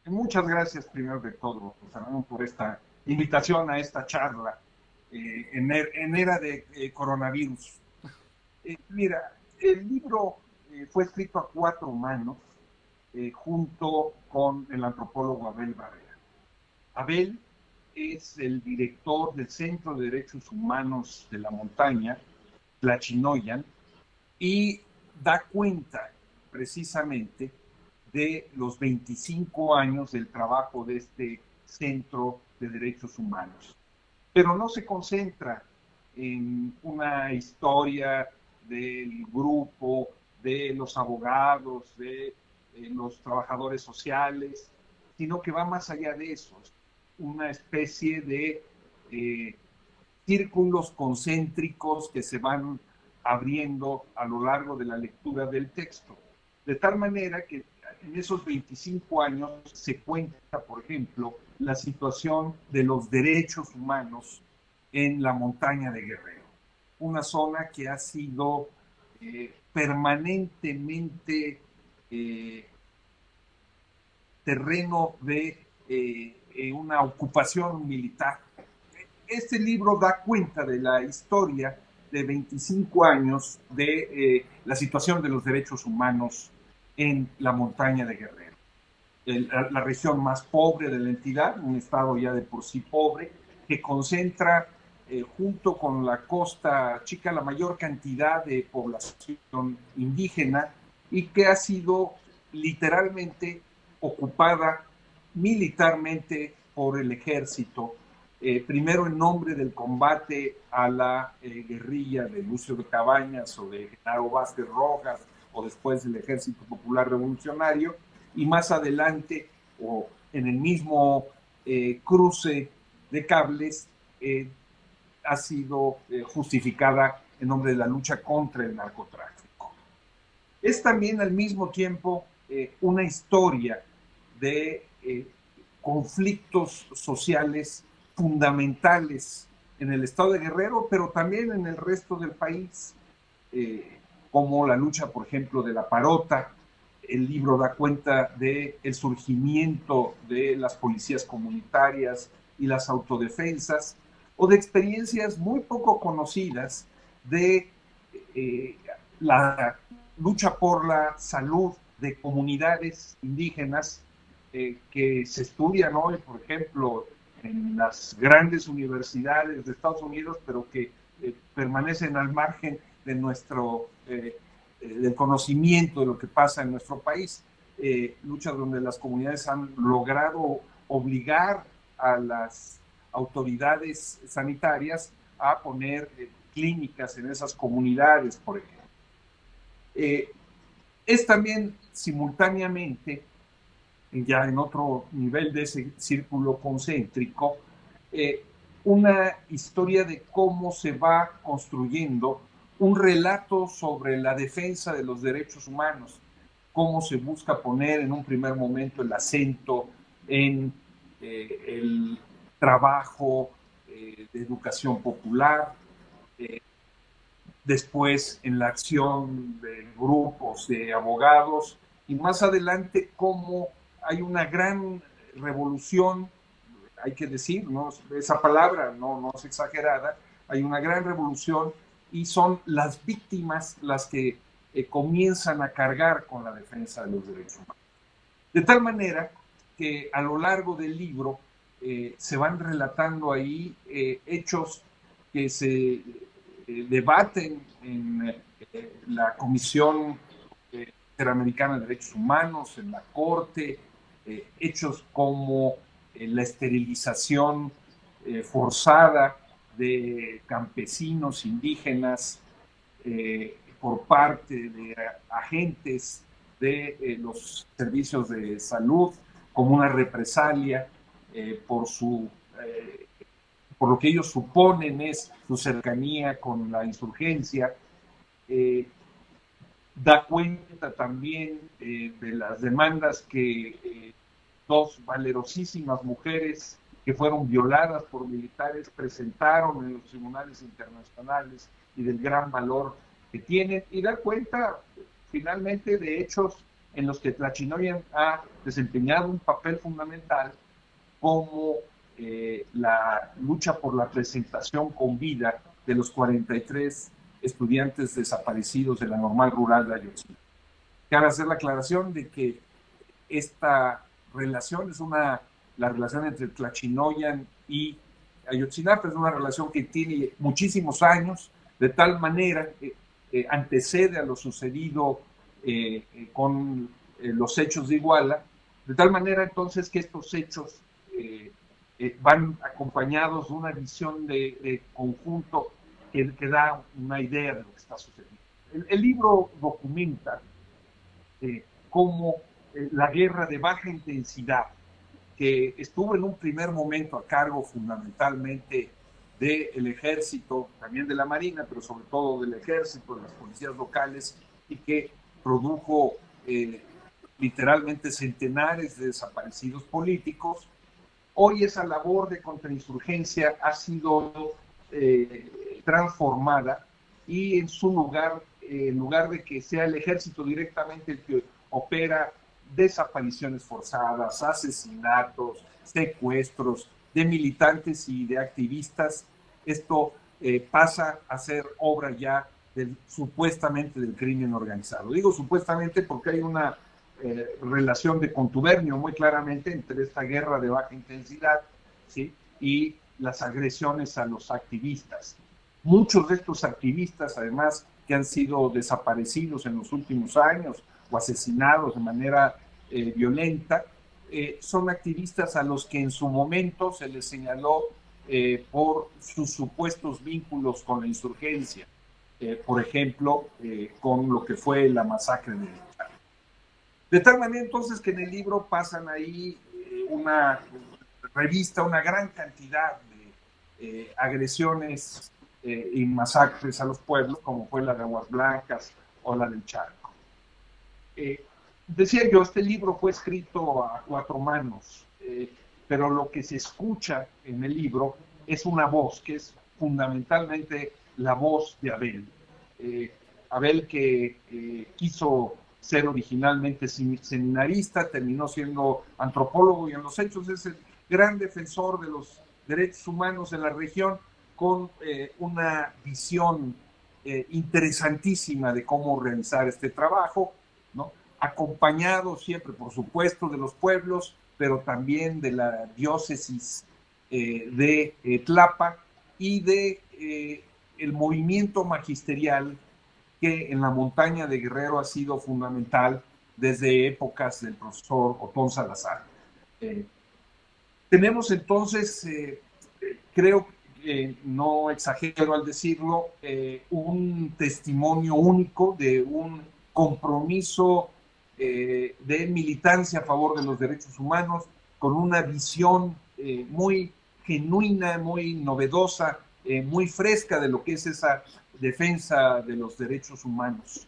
Muchas gracias primero de todo, Fernando, por esta invitación a esta charla en era de coronavirus. Mira, el libro fue escrito a cuatro manos junto con el antropólogo Abel Barrera. Abel es el director del Centro de Derechos Humanos de la Montaña, Tlachinoyan, y da cuenta precisamente de los 25 años del trabajo de este Centro de Derechos Humanos. Pero no se concentra en una historia del grupo, de los abogados, de los trabajadores sociales, sino que va más allá de eso. Es una especie de eh, círculos concéntricos que se van abriendo a lo largo de la lectura del texto. De tal manera que en esos 25 años se cuenta, por ejemplo, la situación de los derechos humanos en la montaña de Guerrero, una zona que ha sido permanentemente eh, terreno de una ocupación militar. Este libro da cuenta de la historia de 25 años de la situación de los derechos humanos en la montaña de Guerrero. La región más pobre de la entidad, un estado ya de por sí pobre, que concentra junto con la costa chica la mayor cantidad de población indígena y que ha sido literalmente ocupada militarmente por el ejército, primero en nombre del combate a la guerrilla de Lucio de Cabañas o de Genaro Vázquez Rojas o después del Ejército Popular Revolucionario, y más adelante o en el mismo cruce de cables ha sido justificada en nombre de la lucha contra el narcotráfico. Es también al mismo tiempo una historia de conflictos sociales fundamentales en el estado de Guerrero, pero también en el resto del país, como la lucha, por ejemplo, de la parota. El libro da cuenta del surgimiento de las policías comunitarias y las autodefensas, o de experiencias muy poco conocidas de eh, la lucha por la salud de comunidades indígenas que se estudian hoy, por ejemplo, en las grandes universidades de Estados Unidos, pero que permanecen al margen de nuestro del conocimiento de lo que pasa en nuestro país. Luchas donde las comunidades han logrado obligar a las autoridades sanitarias a poner clínicas en esas comunidades, por ejemplo. Eh, es también simultáneamente, ya en otro nivel de ese círculo concéntrico, una historia de cómo se va construyendo un relato sobre la defensa de los derechos humanos, cómo se busca poner en un primer momento el acento en el trabajo de educación popular, eh, después en la acción de grupos de abogados y más adelante cómo hay una gran revolución, hay que decir, ¿no? Esa palabra no es exagerada, hay una gran revolución y son las víctimas las que comienzan a cargar con la defensa de los derechos humanos. De tal manera que a lo largo del libro se van relatando ahí hechos que se debaten en la Comisión Interamericana de Derechos Humanos, en la Corte, hechos como la esterilización forzada de campesinos indígenas por parte de agentes de los servicios de salud como una represalia por por lo que ellos suponen es su cercanía con la insurgencia. Eh, Da cuenta también de las demandas que dos valerosísimas mujeres que fueron violadas por militares presentaron en los tribunales internacionales y del gran valor que tienen, y da cuenta finalmente de hechos en los que Tlachinoyan ha desempeñado un papel fundamental, como la lucha por la presentación con vida de los 43 estudiantes desaparecidos de la Normal Rural de Ayotzinapa. Cabe hacer la aclaración de que esta relación es la relación entre Tlachinoyan y Ayotzinapa es una relación que tiene muchísimos años, de tal manera que antecede a lo sucedido con los hechos de Iguala, de tal manera entonces que estos hechos van acompañados de una visión de conjunto que da una idea de lo que está sucediendo. El libro documenta cómo la guerra de baja intensidad, que estuvo en un primer momento a cargo fundamentalmente del ejército, también de la marina, pero sobre todo del ejército, de las policías locales, y que produjo literalmente centenares de desaparecidos políticos. Hoy esa labor de contrainsurgencia ha sido transformada, y en su lugar, en lugar de que sea el ejército directamente el que opera desapariciones forzadas, asesinatos, secuestros de militantes y de activistas, esto pasa a ser obra ya supuestamente del crimen organizado. Digo supuestamente porque hay una relación de contubernio muy claramente entre esta guerra de baja intensidad, ¿sí?, y las agresiones a los activistas. Muchos de estos activistas, además, que han sido desaparecidos en los últimos años o asesinados de manera violenta, son activistas a los que en su momento se les señaló por sus supuestos vínculos con la insurgencia, por ejemplo, con lo que fue la masacre de Chávez. De tal manera entonces que en el libro pasan ahí una revista, una gran cantidad de agresiones y masacres a los pueblos, como fue la de Aguas Blancas o la del Charco. Decía yo, este libro fue escrito a cuatro manos, pero lo que se escucha en el libro es una voz, que es fundamentalmente la voz de Abel. Abel, que quiso ser originalmente seminarista, terminó siendo antropólogo, y en los hechos es el gran defensor de los derechos humanos en la región, con una visión interesantísima de cómo realizar este trabajo, ¿no?, acompañado siempre, por supuesto, de los pueblos, pero también de la diócesis de Tlapa y de el movimiento magisterial que en la montaña de Guerrero ha sido fundamental desde épocas del profesor Otón Salazar. Tenemos entonces, creo que no exagero al decirlo, un testimonio único de un compromiso de militancia a favor de los derechos humanos, con una visión muy genuina, muy novedosa, muy fresca de lo que es esa defensa de los derechos humanos.